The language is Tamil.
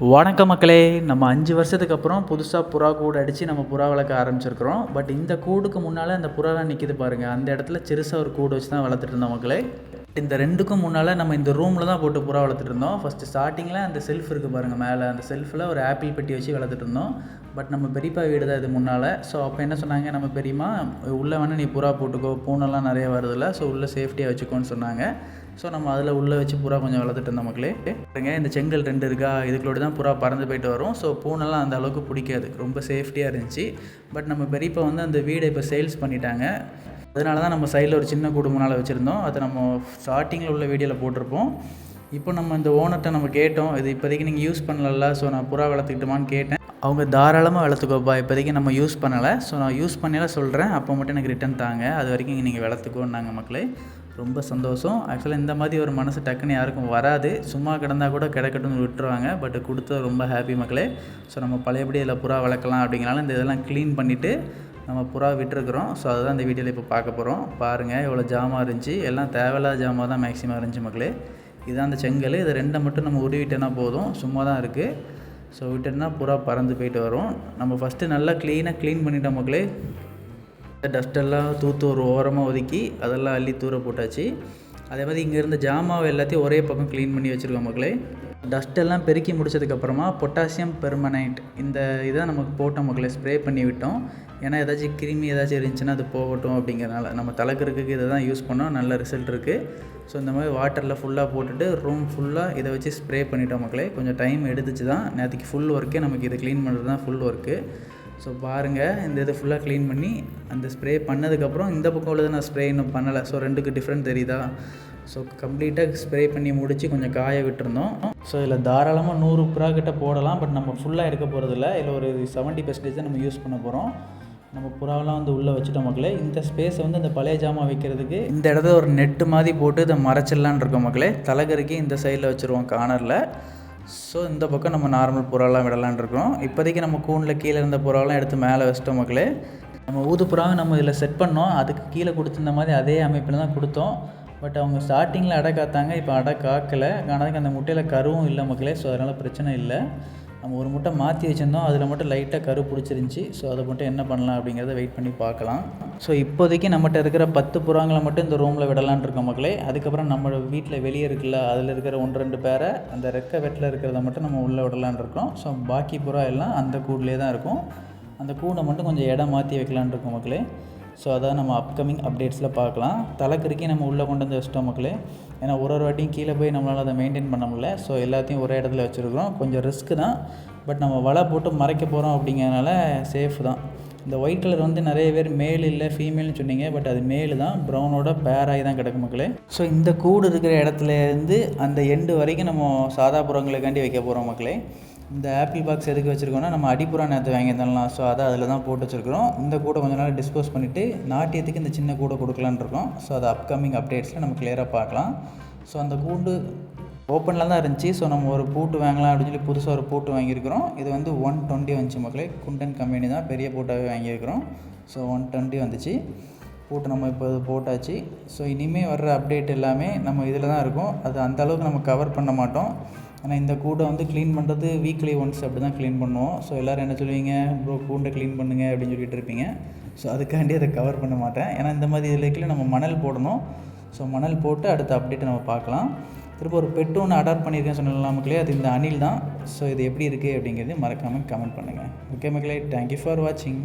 வணக்கம் மக்களே. நம்ம 5 வருஷத்துக்கு அப்புறம் புதுசாக புறா கூடு அடித்து நம்ம புறா வளர்க்க ஆரம்பிச்சிருக்கிறோம். பட் இந்த கூடுக்கு முன்னால் அந்த புறாலாம் நிற்கிது பாருங்கள், அந்த இடத்துல சிறுசாக ஒரு கூடு வச்சு தான் வளர்த்துட்டு இருந்தோம் மக்களே. இந்த ரெண்டுக்கும் முன்னால் நம்ம இந்த ரூமில் தான் போட்டு புறா வளர்த்துட்டு இருந்தோம். ஃபஸ்ட்டு ஸ்டார்டிங்கில் அந்த செல்ஃப் இருக்குது பாருங்கள், மேலே அந்த செல்ஃபில் ஒரு ஆப்பிள் பெட்டி வச்சு வளர்த்துட்டு இருந்தோம். பட் நம்ம பெரியப்பா வீடு தான் இது முன்னால். ஸோ அப்போ என்ன சொன்னாங்க, நம்ம பெரியம்மா உள்ளே வேணால் நீ புறா போட்டுக்கோ, பூனெல்லாம் நிறைய வருதில்ல, ஸோ உள்ளே சேஃப்டியாக வச்சுக்கோன்னு சொன்னாங்க. ஸோ நம்ம அதில் உள்ளே வச்சு புறா கொஞ்சம் வளர்த்துட்டு இருந்தோம் மக்களே. இந்த செங்கல் 2 இருக்கா, இதுக்குள்ளே தான் புறா பறந்து போயிட்டு வரும். ஸோ பூனெல்லாம் அந்த அளவுக்கு பிடிக்காது, ரொம்ப சேஃப்டியாக இருந்துச்சு. பட் நம்ம பெரியப்பா வந்து அந்த வீடை இப்போ சேல்ஸ் பண்ணிட்டாங்க. அதனால தான் நம்ம சைடில் ஒரு சின்ன கூடு முன்னால் வச்சுருந்தோம். அதை நம்ம ஸ்டார்டிங்கில் உள்ள வீடியோவில் போட்டிருப்போம். இப்போ நம்ம இந்த ஓனர்கிட்ட நம்ம கேட்டோம், இது இப்போதைக்கு நீங்கள் யூஸ் பண்ணல, ஸோ நான் புறா வளர்த்துக்கிட்டோமான்னு கேட்டேன். அவங்க தாராளமாக வளர்த்துக்கோப்பா, இப்போதைக்கு நம்ம யூஸ் பண்ணலை, ஸோ நான் யூஸ் பண்ணல சொல்கிறேன், அப்போ மட்டும் எனக்கு ரிட்டன் தாங்க, அது வரைக்கும் நீங்கள் வளர்த்துக்கோன்னாங்க மக்களே. ரொம்ப சந்தோஷம். ஆக்சுவலாக இந்த மாதிரி ஒரு மனசு டக்குன்னு யாருக்கும் வராது. சும்மா கிடந்தால் கூட கிடக்கட்டும்னு விட்டுருவாங்க. பட் கொடுத்த ரொம்ப ஹாப்பி மக்களே. ஸோ நம்ம பழையபடி இதில் புறா வளர்க்கலாம் அப்படிங்கிறனால இந்த இதெல்லாம் க்ளீன் பண்ணிவிட்டு நம்ம புறா விட்டுருக்குறோம். ஸோ அதுதான் இந்த வீடியோவில் இப்போ பார்க்க போகிறோம். பாருங்கள் எவ்வளோ ஜாமான் இருந்துச்சு, எல்லாம் தேவையில்லாத ஜாமான் தான் மேக்ஸிமம் இருந்துச்சு மக்களே. இதுதான் அந்த செங்கல், இது 2 மட்டும் நம்ம உருவிட்டோன்னா போதும், சும்மா தான் இருக்குது. ஸோ விட்டோன்னா புறா பறந்து போயிட்டு வரும். நம்ம ஃபஸ்ட்டு நல்லா க்ளீன் பண்ணிட்டோம் மக்களே. டஸ்ட்டெல்லாம் தூத்து ஒரு ஓரமாக ஒதுக்கி அதெல்லாம் அள்ளி தூர போட்டாச்சு. அதே மாதிரி இங்கே இருந்த ஜாமாவை எல்லாத்தையும் ஒரே பக்கம் க்ளீன் பண்ணி வச்சுருக்கோம் மக்களே. டஸ்ட்டெல்லாம் பெருக்கி முடிச்சதுக்கப்புறமா பொட்டாசியம் பெர்மனைட் இந்த இதை நமக்கு போட்டோம் மக்களே, ஸ்ப்ரே பண்ணி விட்டோம். ஏன்னா ஏதாச்சும் கிருமி ஏதாச்சும் இருந்துச்சுன்னா அது போகட்டும் அப்படிங்கிறனால நம்ம தலைக்கறதுக்கு இதை தான் யூஸ் பண்ணோம். நல்ல ரிசல்ட் இருக்குது. ஸோ இந்த மாதிரி வாட்டரில் ஃபுல்லாக போட்டுட்டு ரூம் ஃபுல்லாக இதை வச்சு ஸ்ப்ரே பண்ணிட்டோம் மக்களே. கொஞ்சம் டைம் எடுத்துச்சு தான், நேற்றுக்கு ஃபுல் ஒர்க்கே நமக்கு இதை க்ளீன் பண்ணுறது தான் ஃபுல் ஒர்க்கு. ஸோ பாருங்கள், இந்த இதை ஃபுல்லாக க்ளீன் பண்ணி அந்த ஸ்ப்ரே பண்ணதுக்கப்புறம் இந்த பக்கம் உள்ளது நான் ஸ்ப்ரே இன்னும் பண்ணலை. ஸோ 2க்கு டிஃப்ரெண்ட் தெரியுதா? ஸோ கம்ப்ளீட்டாக ஸ்ப்ரே பண்ணி முடித்து கொஞ்சம் காய விட்டுருந்தோம். ஸோ இதில் தாராளமாக 100 புறா கிட்ட போடலாம். பட் நம்ம ஃபுல்லாக எடுக்க போகிறதில்ல, இதில் ஒரு 70% தான் நம்ம யூஸ் பண்ண போகிறோம். நம்ம புறாவெல்லாம் வந்து உள்ளே வச்சுட்டோம் மக்களே. இந்த ஸ்பேஸை வந்து இந்த பழைய ஜாமான் வைக்கிறதுக்கு இந்த இடத்துல ஒரு நெட்டு மாதிரி போட்டு இதை மறைச்சிடலான் இருக்கோம் மக்களே. தலைகறிக்கு இந்த சைடில் வச்சுருவோம் கார்னரில். ஸோ இந்த பக்கம் நம்ம நார்மல் புறாலாம் விடலான் இருக்கோம். இப்போதைக்கு நம்ம கூண்டில் கீழே இருந்த புறாவெல்லாம் எடுத்து மேலே வச்சிட்டோம் மக்களே. நம்ம ஊது புறாவை நம்ம இதில் செட் பண்ணோம், அதுக்கு கீழே கொடுத்துருந்த மாதிரி அதே அமைப்பில் தான் கொடுத்தோம். பட் அவங்க ஸ்டார்டிங்கில் அடை காத்தாங்க, இப்போ அடை காக்கலை. ஆனால் அந்த முட்டையில் கருவும் இல்லை மக்களே. ஸோ அதனால் பிரச்சனை இல்லை. நம்ம ஒரு முட்டை மாற்றி வச்சுருந்தோம், அதில் மட்டும் லைட்டாக கரு பிடிச்சிருந்துச்சி. ஸோ அதை மட்டும் என்ன பண்ணலாம் அப்படிங்கிறத வெயிட் பண்ணி பார்க்கலாம். ஸோ இப்போதைக்கு நம்மகிட்ட இருக்கிற 10 புறாங்களை மட்டும் இந்த ரூமில் விடலான் இருக்கோம் மக்களே. அதுக்கப்புறம் நம்ம வீட்டில் வெளியே இருக்குல்ல, அதில் இருக்கிற 1-2 பேரை அந்த ரெக்க வெட்டில் இருக்கிறத மட்டும் நம்ம உள்ளே விடலான் இருக்கோம். ஸோ பாக்கி புறா எல்லாம் அந்த கூட்லேயே தான் இருக்கும். அந்த கூடை மட்டும் கொஞ்சம் இடம் மாற்றி வைக்கலான் இருக்கோம் மக்களே. ஸோ அதான் நம்ம அப்கமிங் அப்டேட்ஸில் பார்க்கலாம். தலைக்கறிக்கு நம்ம உள்ளே கொண்டு வந்து வச்சிட்டோம் மக்களே. ஏன்னா ஒரு வாட்டியும் கீழே போய் நம்மளால் அதை மெயின்டைன் பண்ண முடியல. ஸோ எல்லாத்தையும் ஒரே இடத்துல வச்சுருக்கிறோம். கொஞ்சம் ரிஸ்க்கு தான், பட் நம்ம வலை போட்டு மறைக்க போகிறோம் அப்படிங்கிறனால சேஃப் தான். இந்த ஒயிட் கலர் வந்து நிறைய பேர் மேல் இல்லை ஃபீமேல்னு சொன்னீங்க, பட் அது மேல் தான், ப்ரௌனோட பேராகி தான் கிடக்கு மக்களே. ஸோ இந்த கூடு இருக்கிற இடத்துலேருந்து அந்த எண்டு வரைக்கும் நம்ம சாதா புறங்களுக்காண்டி வைக்க போகிறோம் மக்களே. இந்த ஆப்பிள் பாக்ஸ் எதுக்கு வச்சுருக்கோன்னா, நம்ம அடிப்புறா நேற்று வாங்கியிருந்தோம்லாம், ஸோ அதை அதில் தான் போட்டு வச்சுருக்கிறோம். இந்த கூடை கொஞ்ச நாள் டிஸ்போஸ் பண்ணிவிட்டு நாட்டியத்துக்கு இந்த சின்ன கூடை கொடுக்கலான்னு இருக்கோம். ஸோ அது அப்கமிங் அப்டேட்ஸில் நம்ம கிளியராக பார்க்கலாம். ஸோ அந்த கூண்டு ஓப்பனில் தான் இருந்துச்சு. ஸோ நம்ம ஒரு பூட்டு வாங்கலாம் அப்படின்னு சொல்லி புதுசாக ஒரு பூட்டு வாங்கியிருக்கிறோம். இது வந்து 120 வந்துச்சு மக்களே. குண்டன் கம்பெனி தான், பெரிய பூட்டாகவே வாங்கியிருக்கிறோம். ஸோ 120 வந்துச்சு பூட்டு. நம்ம இப்போ இது போட்டாச்சு. ஸோ இனிமேல் வர்ற அப்டேட் எல்லாமே நம்ம இதில் தான் இருக்கும். அது அந்தளவுக்கு நம்ம கவர் பண்ண மாட்டோம். ஆனால் இந்த கூடை வந்து க்ளீன் பண்ணுறது வீக்லி ஒன்ஸ் அப்படி தான் க்ளீன் பண்ணுவோம். ஸோ எல்லோரும் என்ன சொல்லுவீங்க, ப்ரோ கூண்டை க்ளீன் பண்ணுங்க அப்படின்னு சொல்லிட்டு இருப்பீங்க. ஸோ அதுக்காண்டி அதை கவர் பண்ண மாட்டேன். ஏன்னா இந்த மாதிரி இதில் நம்ம மணல் போடணும். ஸோ மணல் போட்டு அடுத்த அப்டேட்டை நம்ம பார்க்கலாம். திரும்ப ஒரு பெட்டு ஒன்று அடாப்ட் பண்ணியிருக்கேன்னு சொல்லலாம் மக்களே, அது இந்த அணில் தான். ஸோ இது எப்படி இருக்குது அப்படிங்கிறது மறக்காமல் கமெண்ட் பண்ணுங்கள். ஓகே மக்களே, தேங்க்யூ ஃபார் வாட்சிங்.